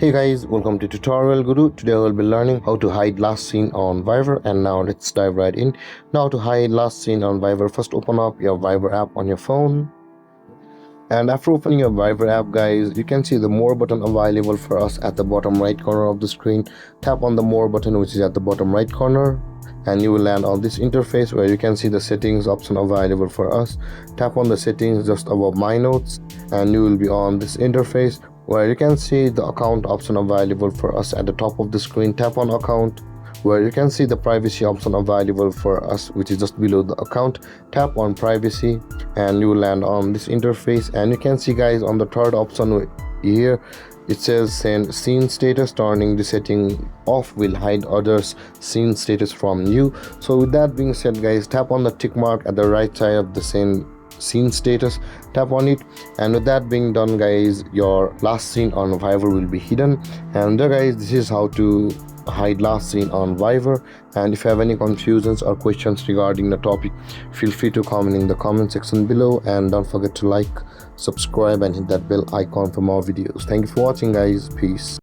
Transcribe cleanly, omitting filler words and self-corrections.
Hey guys, welcome to Tutorial Guru. Today we'll be learning how to hide last seen on Viber, and now let's dive right in. Now to hide last seen on Viber, first open up your Viber app on your phone. And after opening your Viber app, guys, you can see the more button available for us at the bottom right corner of the screen. Tap on the more button which is at the bottom right corner, and you will land on this interface where you can see the settings option available for us. Tap on the settings just above my notes, and you will be on this interface where you can see the account option available for us at the top of the screen. Tap on account, where you can see the privacy option available for us which is just below the account. Tap on privacy and you will land on this interface, and you can see guys on the third option here it says send scene status. Turning the setting off will hide others scene status from you. So with that being said guys, tap on the tick mark at the right side of the send scene status, tap on it, and with that being done guys, your last seen on Viber will be hidden. And there guys, this is how to hide last seen on Viber. And if you have any confusions or questions regarding the topic, feel free to comment in the comment section below, and don't forget to like, subscribe and hit that bell icon for more videos. Thank you for watching guys. Peace.